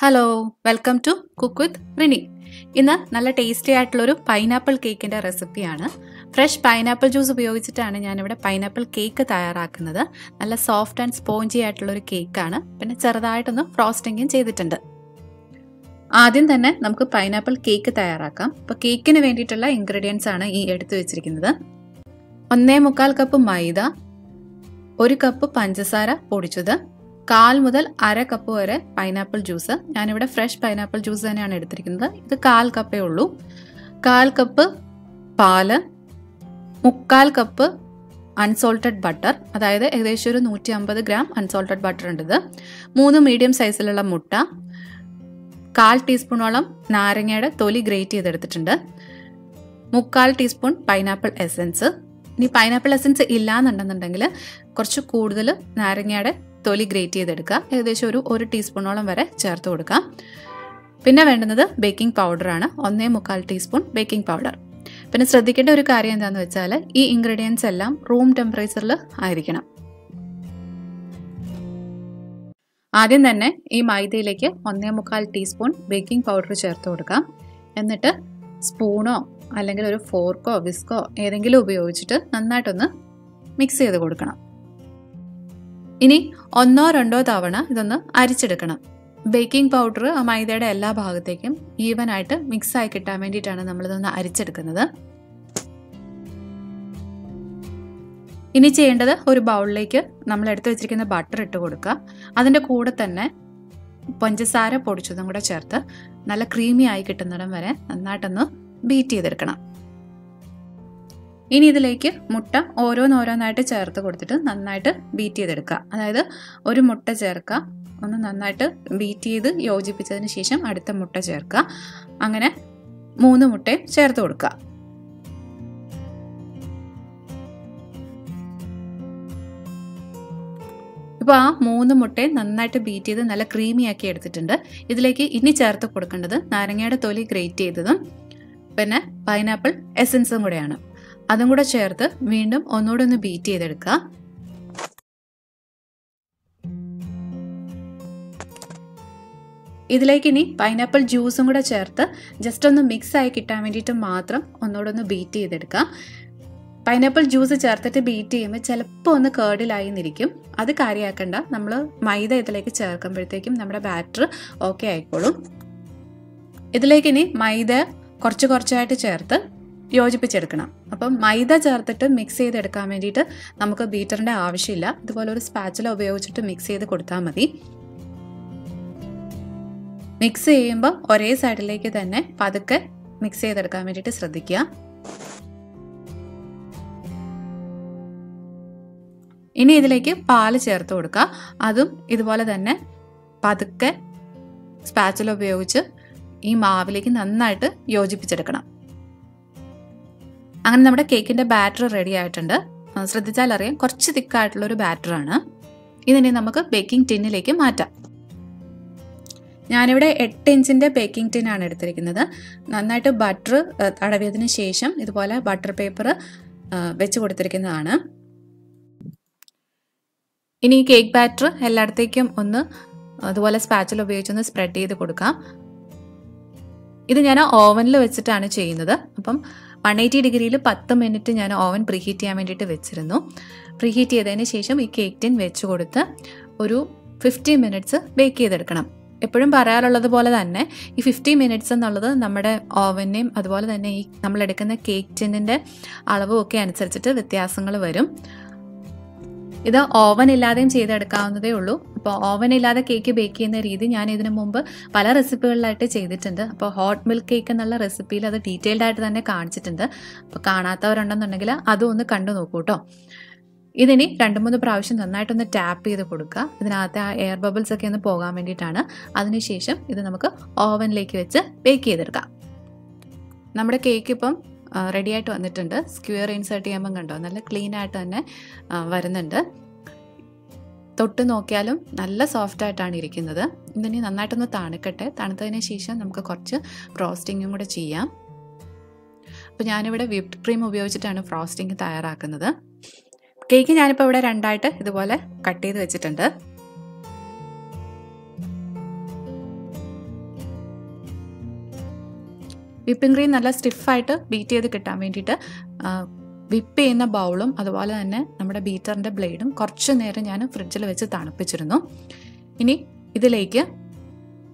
Hello welcome to cook with Rini. ഇന്ന് നല്ല tasty ആയിട്ടുള്ളൊരു പൈനാപ്പിൾ കേക്കിൻ്റെ റെസിപ്പിയാണ്. ഫ്രഷ് പൈനാപ്പിൾ ജ്യൂസ് ഉപയോഗിച്ചിട്ടാണ് ഞാനിവിടെ പൈനാപ്പിൾ കേക്ക് തയ്യാറാക്കുന്നത്. നല്ല സോഫ്റ്റ് ആൻഡ് സ്പോഞ്ചി ആയിട്ടുള്ളൊരു കേക്കാണ്. പിന്നെ ചെറുതായിട്ടൊന്ന് ഫ്രോസ്റ്റിങ്ങും ചെയ്തിട്ടുണ്ട്. ആദ്യം തന്നെ നമുക്ക് പൈനാപ്പിൾ കേക്ക് തയ്യാറാക്കാം. അപ്പോൾ കേക്കിന് വേണ്ടിയിട്ടുള്ള ഇൻഗ്രീഡിയൻസ് ആണ് ഈ എടുത്തു വെച്ചിരിക്കുന്നത്. 1.25 കപ്പ് മൈദ, 1 കപ്പ് പഞ്ചസാര പൊടിച്ചത്, 1/4 മുതൽ 1/2 കപ്പ് വരെ പൈനാപ്പിൾ ജ്യൂസ്. ഞാനിവിടെ ഫ്രഷ് പൈനാപ്പിൾ ജ്യൂസ് തന്നെയാണ് എടുത്തിരിക്കുന്നത്. ഇത് 1/4 കപ്പേ ഉള്ളൂ. 1/4 കപ്പ് പാല്, 3/4 കപ്പ് അൺസോൾട്ടഡ് ബട്ടർ, അതായത് ഏകദേശം ഒരു 150 ഗ്രാം അൺസോൾട്ടഡ് ബട്ടർ ഉണ്ട്. ഇത് 3 മീഡിയം സൈസിലുള്ള മുട്ട, 1/4 ടീസ്പൂണോളം നാരങ്ങയുടെ തൊലി ഗ്രേറ്റ് ചെയ്തെടുത്തിട്ടുണ്ട്, 3/4 ടീസ്പൂൺ പൈനാപ്പിൾ എസൻസ്. ഇനി പൈനാപ്പിൾ എസൻസ് ഇല്ലാന്നുണ്ടെന്നുണ്ടെങ്കിൽ കുറച്ച് കൂടുതൽ നാരങ്ങയുടെ തൊലി ഗ്രേറ്റ് ചെയ്തെടുക്കുക. ഏകദേശം ഒരു 1 ടീസ്പൂണോളം വരെ ചേർത്ത് കൊടുക്കാം. പിന്നെ വേണ്ടുന്നത് ബേക്കിംഗ് പൗഡറാണ്, 1.25 ടീസ്പൂൺ ബേക്കിംഗ് പൗഡർ. പിന്നെ ശ്രദ്ധിക്കേണ്ട ഒരു കാര്യം എന്താണെന്ന് വെച്ചാൽ ഈ ഇൻഗ്രീഡിയൻസ് എല്ലാം റൂം ടെമ്പറേച്ചറിൽ ആയിരിക്കണം. ആദ്യം തന്നെ ഈ മൈദയിലേക്ക് 1.25 ടീസ്പൂൺ ബേക്കിംഗ് പൗഡർ ചേർത്ത് കൊടുക്കാം. എന്നിട്ട് സ്പൂണോ അല്ലെങ്കിൽ ഒരു ഫോർക്കോ വിസ്കോ ഏതെങ്കിലും ഉപയോഗിച്ചിട്ട് നന്നായിട്ടൊന്ന് മിക്സ് ചെയ്ത് കൊടുക്കണം. ഇനി 1-2 തവണ ഇതൊന്ന് അരിച്ചെടുക്കണം. ബേക്കിംഗ് പൗഡർ ആ മൈദയുടെ എല്ലാ ഭാഗത്തേക്കും ഈവനായിട്ട് മിക്സായി കിട്ടാൻ വേണ്ടിയിട്ടാണ് നമ്മളിതൊന്ന് അരിച്ചെടുക്കുന്നത്. ഇനി ചെയ്യേണ്ടത് ഒരു ബൗളിലേക്ക് നമ്മൾ എടുത്തു വെച്ചിരിക്കുന്ന ബട്ടർ ഇട്ട് കൊടുക്കുക. അതിൻ്റെ കൂടെ തന്നെ പഞ്ചസാര പൊടിച്ചതും കൂടെ ചേർത്ത് നല്ല ക്രീമി ആയി കിട്ടുന്നിടം വരെ നന്നായിട്ടൊന്ന് ബീറ്റ് ചെയ്തെടുക്കണം. ഇനി ഇതിലേക്ക് മുട്ട ഓരോന്നായിട്ട് ചേർത്ത് കൊടുത്തിട്ട് നന്നായിട്ട് ബീറ്റ് ചെയ്തെടുക്കുക. അതായത് ഒരു മുട്ട ചേർക്കുക, ഒന്ന് നന്നായിട്ട് ബീറ്റ് ചെയ്ത് യോജിപ്പിച്ചതിന് ശേഷം അടുത്ത മുട്ട ചേർക്കുക. അങ്ങനെ 3 മുട്ടയും ചേർത്ത് കൊടുക്കുക. ഇപ്പോൾ ആ 3 മുട്ടയും നന്നായിട്ട് ബീറ്റ് ചെയ്ത് നല്ല ക്രീമി ആക്കി എടുത്തിട്ടുണ്ട്. ഇതിലേക്ക് ഇനി ചേർത്ത് കൊടുക്കേണ്ടത് നാരങ്ങയുടെ തൊലി ഗ്രേറ്റ് ചെയ്തതും പിന്നെ പൈനാപ്പിൾ എസൻസും കൂടെയാണ്. അതും കൂടെ ചേർത്ത് വീണ്ടും ഒന്നുകൂടെ ഒന്ന് ബീറ്റ് ചെയ്തെടുക്കുക. ഇതിലേക്ക് ഇനി പൈനാപ്പിൾ ജ്യൂസും കൂടെ ചേർത്ത് ജസ്റ്റ് ഒന്ന് മിക്സ് ആയി കിട്ടാൻ വേണ്ടിയിട്ട് മാത്രം ഒന്നുകൂടെ ഒന്ന് ബീറ്റ് ചെയ്തെടുക്കുക. പൈനാപ്പിൾ ജ്യൂസ് ചേർത്തിട്ട് ബീറ്റ് ചെയ്യുമ്പോൾ ചിലപ്പോൾ ഒന്ന് കേർഡിലായി നിൽക്കും. അത് കാര്യമാക്കണ്ട. നമ്മൾ മൈദ ഇതിലേക്ക് ചേർക്കുമ്പോഴത്തേക്കും നമ്മുടെ ബാറ്റർ ഓക്കെ ആയിക്കോളും. ഇതിലേക്ക് ഇനി മൈദ കുറച്ചായിട്ട് ചേർത്ത് യോജിപ്പിച്ചെടുക്കണം. അപ്പം മൈദ ചേർത്തിട്ട് മിക്സ് ചെയ്തെടുക്കാൻ വേണ്ടിയിട്ട് നമുക്ക് ബീറ്ററിൻ്റെ ആവശ്യമില്ല. ഇതുപോലെ ഒരു സ്പാച്ചുല ഉപയോഗിച്ചിട്ട് മിക്സ് ചെയ്ത് കൊടുത്താൽ മതി. മിക്സ് ചെയ്യുമ്പോൾ ഒരേ സൈഡിലേക്ക് തന്നെ പതുക്കെ മിക്സ് ചെയ്തെടുക്കാൻ വേണ്ടിയിട്ട് ശ്രദ്ധിക്കുക. ഇനി ഇതിലേക്ക് പാല് ചേർത്ത് കൊടുക്കുക. അതും ഇതുപോലെ തന്നെ പതുക്കെ സ്പാച്ചുല ഉപയോഗിച്ച് ഈ മാവിലേക്ക് നന്നായിട്ട് യോജിപ്പിച്ചെടുക്കണം. അങ്ങനെ നമ്മുടെ കേക്കിൻ്റെ ബാറ്റർ റെഡി ആയിട്ടുണ്ട്. ശ്രദ്ധിച്ചാൽ അറിയാം, കുറച്ച് തിക്കായിട്ടുള്ളൊരു ബാറ്ററാണ്. ഇതിനെ നമുക്ക് ബേക്കിംഗ് ടിന്നിലേക്ക് മാറ്റാം. ഞാനിവിടെ 8 ഇഞ്ചിൻ്റെ ബേക്കിംഗ് ടിന്നാണ് എടുത്തിരിക്കുന്നത്. നന്നായിട്ട് ബട്ടർ തടവിയതിന് ശേഷം ഇതുപോലെ ബട്ടർ പേപ്പർ വെച്ച് കൊടുത്തിരിക്കുന്നതാണ്. ഇനി ഈ കേക്ക് ബാറ്റർ എല്ലായിടത്തേക്കും ഒന്ന് അതുപോലെ സ്പാച്ചിൽ ഉപയോഗിച്ചൊന്ന് സ്പ്രെഡ് ചെയ്ത് കൊടുക്കാം. ഇത് ഞാൻ ഓവനിൽ വെച്ചിട്ടാണ് ചെയ്യുന്നത്. അപ്പം 180 ഡിഗ്രിയിൽ 10 മിനിറ്റ് ഞാൻ ഓവൻ പ്രീഹീറ്റ് ചെയ്യാൻ വേണ്ടിയിട്ട് വെച്ചിരുന്നു. പ്രീഹീറ്റ് ചെയ്തതിന് ശേഷം ഈ കേക്ക് ടിൻ വെച്ച് കൊടുത്ത് ഒരു 50 മിനിറ്റ്സ് ബേക്ക് ചെയ്തെടുക്കണം. എപ്പോഴും പറയാറുള്ളത് പോലെ തന്നെ ഈ 50 മിനിറ്റ്സ് എന്നുള്ളത് നമ്മുടെ ഓവനെയും അതുപോലെ തന്നെ ഈ നമ്മളെടുക്കുന്ന കേക്ക് ടിന്നിൻ്റെ അളവും ഒക്കെ അനുസരിച്ചിട്ട് വ്യത്യാസങ്ങൾ വരും. ഇത് ഓവൻ ഇല്ലാതെയും ചെയ്തെടുക്കാവുന്നതേ ഉള്ളൂ. അപ്പോൾ ഓവൻ ഇല്ലാതെ കേക്ക് ബേക്ക് ചെയ്യുന്ന രീതി ഞാൻ ഇതിനു മുമ്പ് പല റെസിപ്പികളിലായിട്ട് ചെയ്തിട്ടുണ്ട്. അപ്പോൾ ഹോട്ട് മിൽക്ക് കേക്ക് എന്നുള്ള റെസിപ്പിയിൽ അത് ഡീറ്റെയിൽഡ് ആയിട്ട് തന്നെ കാണിച്ചിട്ടുണ്ട്. അപ്പോൾ കാണാത്തവരുണ്ടെന്നുണ്ടെങ്കിൽ അതും ഒന്ന് കണ്ടു നോക്കൂ കേട്ടോ. ഇതിനി 2-3 പ്രാവശ്യം നന്നായിട്ടൊന്ന് ടാപ്പ് ചെയ്ത് കൊടുക്കുക. ഇതിനകത്ത് ആ എയർ ബബിൾസ് ഒക്കെ ഒന്ന് പോകാൻ വേണ്ടിയിട്ടാണ്. അതിനുശേഷം ഇത് നമുക്ക് ഓവനിലേക്ക് വെച്ച് ബേക്ക് ചെയ്തെടുക്കാം. നമ്മുടെ കേക്ക് ഇപ്പം റെഡി ആയിട്ട് വന്നിട്ടുണ്ട്. സ്ക്വയർ ഇൻസേർട്ട് ചെയ്യുമ്പം കണ്ടോ നല്ല ക്ലീൻ ആയിട്ട് തന്നെ വരുന്നുണ്ട്. തൊട്ട് നോക്കിയാലും നല്ല സോഫ്റ്റ് ആയിട്ടാണ് ഇരിക്കുന്നത്. ഇതിനി നന്നായിട്ടൊന്ന് തണുക്കട്ടെ. തണുത്തതിന് ശേഷം നമുക്ക് കുറച്ച് ഫ്രോസ്റ്റിങ്ങും കൂടെ ചെയ്യാം. അപ്പോൾ ഞാനിവിടെ വിപ്ഡ് ക്രീം ഉപയോഗിച്ചിട്ടാണ് ഫ്രോസ്റ്റിംഗ് തയ്യാറാക്കുന്നത്. കേക്ക് ഞാനിപ്പോൾ ഇവിടെ 2ആയിട്ട് ഇതുപോലെ കട്ട് ചെയ്ത് വെച്ചിട്ടുണ്ട്. വിപ്പിംഗ് ക്രീം നല്ല സ്റ്റിഫായിട്ട് ബീറ്റ് ചെയ്ത് കിട്ടാൻ വേണ്ടിയിട്ട് വിപ്പ് ചെയ്യുന്ന ബൗളും അതുപോലെ തന്നെ നമ്മുടെ ബീറ്ററിൻ്റെ ബ്ലേഡും കുറച്ച് നേരം ഞാൻ ഫ്രിഡ്ജിൽ വെച്ച് തണുപ്പിച്ചിരുന്നു. ഇനി ഇതിലേക്ക്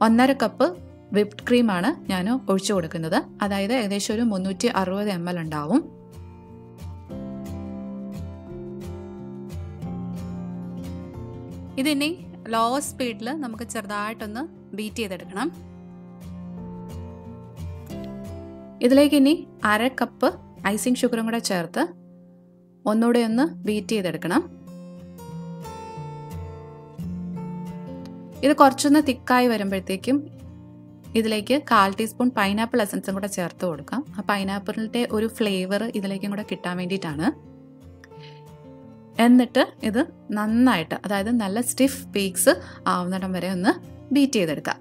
1.5 കപ്പ് വിപ്ഡ് ക്രീമാണ് ഞാൻ ഒഴിച്ചു കൊടുക്കുന്നത്. അതായത് ഏകദേശം ഒരു 360 ml ഉണ്ടാവും. ഇതിനി ലോ സ്പീഡിൽ നമുക്ക് ചെറുതായിട്ടൊന്ന് ബീറ്റ് ചെയ്തെടുക്കണം. ഇതിലേക്ക് ഇനി 1/2 കപ്പ് ഐസിങ് ഷുഗറും കൂടെ ചേർത്ത് ഒന്നുകൂടെ ഒന്ന് ബീറ്റ് ചെയ്തെടുക്കണം. ഇത് കുറച്ചൊന്ന് തിക്കായി വരുമ്പോഴത്തേക്കും ഇതിലേക്ക് 1/4 ടീസ്പൂൺ പൈനാപ്പിൾ എസൻസും കൂടെ ചേർത്ത് കൊടുക്കാം. ആ പൈനാപ്പിളിൻ്റെ ഒരു ഫ്ലേവർ ഇതിലേക്കും കൂടെ കിട്ടാൻ വേണ്ടിയിട്ടാണ്. എന്നിട്ട് ഇത് നന്നായിട്ട്, അതായത് നല്ല സ്റ്റിഫ് പീക്സ് ആവുന്നിടം വരെ ഒന്ന് ബീറ്റ് ചെയ്തെടുക്കാം.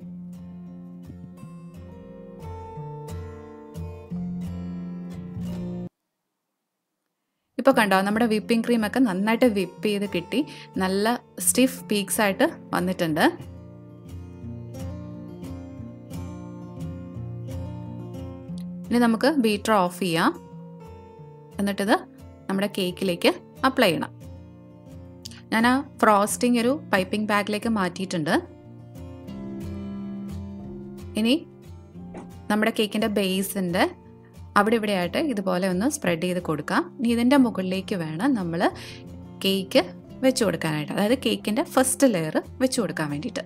ഇപ്പോൾ കണ്ടോ, നമ്മുടെ വിപ്പിംഗ് ക്രീമൊക്കെ നന്നായിട്ട് വിപ്പ് ചെയ്ത് കിട്ടി, നല്ല സ്റ്റിഫ് പീക്സ് ആയിട്ട് വന്നിട്ടുണ്ട്. ഇനി നമുക്ക് ബീറ്റർ ഓഫ് ചെയ്യാം. എന്നിട്ടിത് നമ്മുടെ കേക്കിലേക്ക് അപ്ലൈ ചെയ്യണം. ഞാൻ ആ ഫ്രോസ്റ്റിംഗ് ഒരു പൈപ്പിംഗ് ബാഗിലേക്ക് മാറ്റിയിട്ടുണ്ട്. ഇനി നമ്മുടെ കേക്കിൻ്റെ ബേസിൻ്റെ അവിടെ ഇവിടെയായിട്ട് ഇതുപോലെ ഒന്ന് സ്പ്രെഡ് ചെയ്ത് കൊടുക്കാം. ഇനി ഇതിൻ്റെ മുകളിലേക്ക് വേണം നമ്മൾ കേക്ക് വെച്ച് കൊടുക്കാനായിട്ട്, അതായത് കേക്കിൻ്റെ ഫസ്റ്റ് ലെയർ വെച്ച് കൊടുക്കാൻ വേണ്ടിയിട്ട്.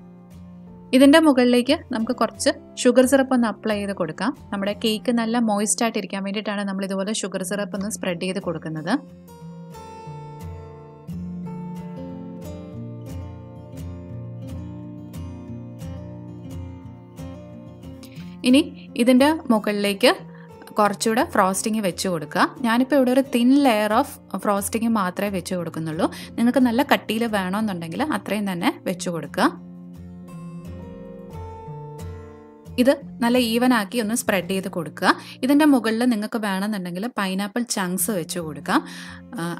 ഇതിൻ്റെ മുകളിലേക്ക് നമുക്ക് കുറച്ച് ഷുഗർ സിറപ്പ് ഒന്ന് അപ്ലൈ ചെയ്ത് കൊടുക്കാം. നമ്മുടെ കേക്ക് നല്ല മോയിസ്റ്റ് ആയിട്ടിരിക്കാൻ വേണ്ടിയിട്ടാണ് നമ്മൾ ഇതുപോലെ ഷുഗർ സിറപ്പ് ഒന്ന് സ്പ്രെഡ് ചെയ്ത് കൊടുക്കുന്നത്. ഇനി ഇതിൻ്റെ മുകളിലേക്ക് കുറച്ചുകൂടെ ഫ്രോസ്റ്റിംഗ് വെച്ച് കൊടുക്കുക. ഞാനിപ്പോൾ ഇവിടെ ഒരു തിൻ ലെയർ ഓഫ് ഫ്രോസ്റ്റിംഗ് മാത്രമേ വെച്ച് കൊടുക്കുന്നുള്ളൂ. നിങ്ങൾക്ക് നല്ല കട്ടിയിൽ വേണമെന്നുണ്ടെങ്കിൽ അത്രയും തന്നെ വെച്ച് കൊടുക്കുക. ഇത് നല്ല ഈവൻ ആക്കി ഒന്ന് സ്പ്രെഡ് ചെയ്ത് കൊടുക്കുക. ഇതിൻ്റെ മുകളിൽ നിങ്ങൾക്ക് വേണമെന്നുണ്ടെങ്കിൽ പൈനാപ്പിൾ ചങ്ക്സ് വെച്ച് കൊടുക്കാം.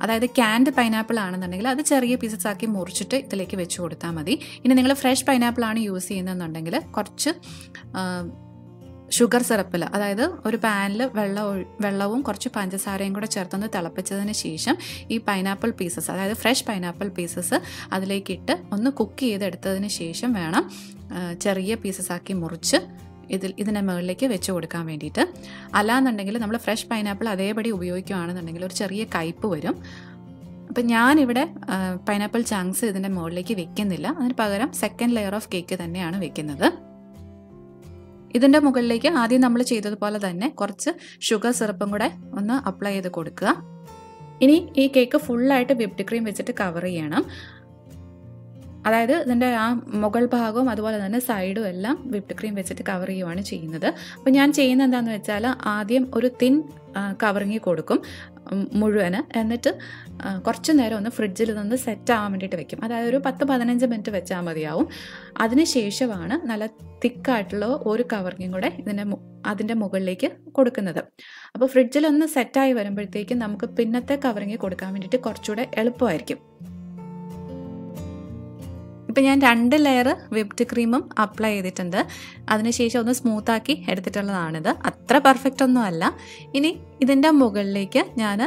അതായത് ക്യാൻഡ് പൈനാപ്പിൾ ആണെന്നുണ്ടെങ്കിൽ അത് ചെറിയ പീസസ് ആക്കി മുറിച്ചിട്ട് ഇതിലേക്ക് വെച്ച് കൊടുത്താൽ മതി. ഇനി നിങ്ങൾ ഫ്രഷ് പൈനാപ്പിൾ ആണ് യൂസ് ചെയ്യുന്നതെന്നുണ്ടെങ്കിൽ കുറച്ച് ഷുഗർ സിറപ്പിൽ, അതായത് ഒരു പാനിൽ വെള്ളവും കുറച്ച് പഞ്ചസാരയും കൂടെ ചേർത്തൊന്ന് തിളപ്പിച്ചതിന് ശേഷം ഈ പൈനാപ്പിൾ പീസസ്, അതായത് ഫ്രഷ് പൈനാപ്പിൾ പീസസ് അതിലേക്കിട്ട് ഒന്ന് കുക്ക് ചെയ്തെടുത്തതിന് ശേഷം വേണം ചെറിയ പീസസ് ആക്കി മുറിച്ച് ഇതിൻ്റെ മുകളിലേക്ക് വെച്ച് കൊടുക്കാൻ വേണ്ടിയിട്ട്. അല്ലാന്നുണ്ടെങ്കിൽ നമ്മൾ ഫ്രഷ് പൈനാപ്പിൾ അതേപടി ഉപയോഗിക്കുകയാണെന്നുണ്ടെങ്കിൽ ഒരു ചെറിയ കയ്പ്പ് വരും. അപ്പം ഞാനിവിടെ പൈനാപ്പിൾ ചങ്ക്സ് ഇതിൻ്റെ മുകളിലേക്ക് വെക്കുന്നില്ല. അതിന് പകരം സെക്കൻഡ് ലെയർ ഓഫ് കേക്ക് തന്നെയാണ് വെക്കുന്നത്. ഇതിൻ്റെ മുകളിലേക്ക് ആദ്യം നമ്മൾ ചെയ്തതുപോലെ തന്നെ കുറച്ച് ഷുഗർ സിറപ്പും കൂടെ ഒന്ന് അപ്ലൈ ചെയ്ത് കൊടുക്കുക. ഇനി ഈ കേക്ക് ഫുള്ളായിട്ട് വിപ്ഡ് ക്രീം വെച്ചിട്ട് കവർ ചെയ്യണം. അതായത് ഇതിൻ്റെ ആ മുകൾ ഭാഗവും അതുപോലെ തന്നെ സൈഡും എല്ലാം വിപ്ഡ് ക്രീം വെച്ചിട്ട് കവർ ചെയ്യുവാണ് ചെയ്യുന്നത്. അപ്പോൾ ഞാൻ ചെയ്യുന്നത് എന്താണെന്ന് വെച്ചാൽ ആദ്യം ഒരു തിൻ കവറിങ് കൊടുക്കും മുഴുവന്. എന്നിട്ട് കുറച്ച് നേരം ഒന്ന് ഫ്രിഡ്ജിൽ നിന്ന് സെറ്റ് ആവാൻ വേണ്ടിയിട്ട് വെക്കും. അതായത് ഒരു 10-15 മിനിറ്റ് വെച്ചാൽ മതിയാവും. അതിനുശേഷമാണ് നല്ല തിക്കായിട്ടുള്ള ഒരു കവറിങ്ങും കൂടെ അതിൻ്റെ മുകളിലേക്ക് കൊടുക്കുന്നത്. അപ്പോൾ ഫ്രിഡ്ജിലൊന്ന് സെറ്റായി വരുമ്പോഴത്തേക്കും നമുക്ക് പിന്നത്തെ കവറിങ് കൊടുക്കാൻ വേണ്ടിയിട്ട് കുറച്ചുകൂടെ എളുപ്പമായിരിക്കും. ഇപ്പം ഞാൻ 2 ലെയർ വിപ്ഡ് ക്രീമും അപ്ലൈ ചെയ്തിട്ടുണ്ട്. അതിനുശേഷം ഒന്ന് സ്മൂത്താക്കി എടുത്തിട്ടുള്ളതാണിത്. അത്ര പെർഫെക്റ്റ് ഒന്നും അല്ല. ഇനി ഇതിൻ്റെ മുകളിലേക്ക് ഞാൻ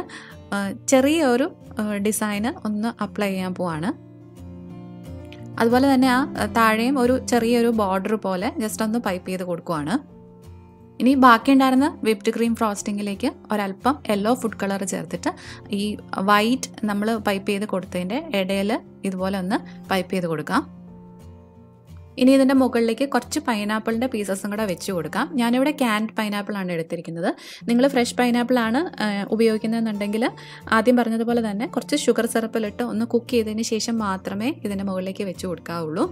ചെറിയൊരു ഡിസൈന് ഒന്ന് അപ്ലൈ ചെയ്യാൻ പോവാണ്. അതുപോലെ തന്നെ ആ താഴെയും ഒരു ചെറിയൊരു ബോർഡർ പോലെ ജസ്റ്റ് ഒന്ന് പൈപ്പ് ചെയ്ത് കൊടുക്കുവാണ്. ഇനി ബാക്കിയുണ്ടായിരുന്ന വിപ്ഡ് ക്രീം ഫ്രോസ്റ്റിങ്ങിലേക്ക് ഒരല്പം യെല്ലോ ഫുഡ് കളർ ചേർത്തിട്ട് ഈ വൈറ്റ് നമ്മൾ പൈപ്പ് ചെയ്ത് കൊടുത്തതിൻ്റെ ഇടയിൽ ഇതുപോലെ ഒന്ന് പൈപ്പ് ചെയ്ത് കൊടുക്കാം. ഇനി ഇതിൻ്റെ മുകളിലേക്ക് കുറച്ച് പൈനാപ്പിളിൻ്റെ പീസസും കൂടെ വെച്ച് കൊടുക്കാം. ഞാനിവിടെ ക്യാൻഡ് പൈനാപ്പിളാണ് എടുത്തിരിക്കുന്നത്. നിങ്ങൾ ഫ്രഷ് പൈനാപ്പിളാണ് ഉപയോഗിക്കുന്നതെന്നുണ്ടെങ്കിൽ ആദ്യം പറഞ്ഞതുപോലെ തന്നെ കുറച്ച് ഷുഗർ സിറപ്പിലിട്ട് ഒന്ന് കുക്ക് ചെയ്തതിന് ശേഷം മാത്രമേ ഇതിൻ്റെ മുകളിലേക്ക് വെച്ച് കൊടുക്കാവുള്ളൂ.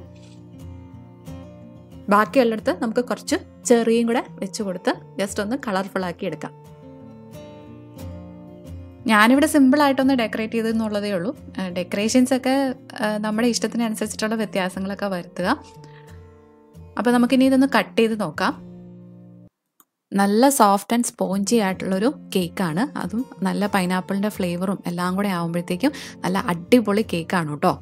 ബാക്കിയുള്ളിടത്ത് നമുക്ക് കുറച്ച് ചെറിയും കൂടെ വെച്ച് കൊടുത്ത് ജസ്റ്റ് ഒന്ന് കളർഫുള്ളാക്കി എടുക്കാം. ഞാനിവിടെ സിമ്പിളായിട്ടൊന്ന് ഡെക്കറേറ്റ് ചെയ്തെന്നുള്ളതേ ഉള്ളൂ. ഡെക്കറേഷൻസൊക്കെ നമ്മുടെ ഇഷ്ടത്തിനനുസരിച്ചിട്ടുള്ള വ്യത്യാസങ്ങളൊക്കെ വരുത്തുക. അപ്പോൾ നമുക്കിനി ഇതൊന്ന് കട്ട് ചെയ്ത് നോക്കാം. നല്ല സോഫ്റ്റ് ആൻഡ് സ്പോഞ്ചി ആയിട്ടുള്ളൊരു കേക്കാണ്. അതും നല്ല പൈനാപ്പിളിൻ്റെ ഫ്ലേവറും എല്ലാം കൂടെ ആകുമ്പോഴത്തേക്കും നല്ല അടിപൊളി കേക്കാണ് കേട്ടോ.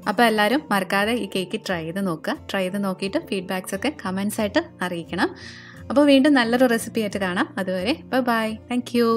അപ്പോൾ എല്ലാവരും മറക്കാതെ ഈ കേക്ക് ട്രൈ ചെയ്ത് നോക്കുക. ട്രൈ ചെയ്ത് നോക്കിയിട്ട് ഫീഡ്ബാക്സ് ഒക്കെ കമൻസ് ആയിട്ട് അറിയിക്കണം. അപ്പോൾ വീണ്ടും നല്ലൊരു റെസിപ്പി ആയിട്ട് കാണാം. അതുവരെ ബൈ. Thank you.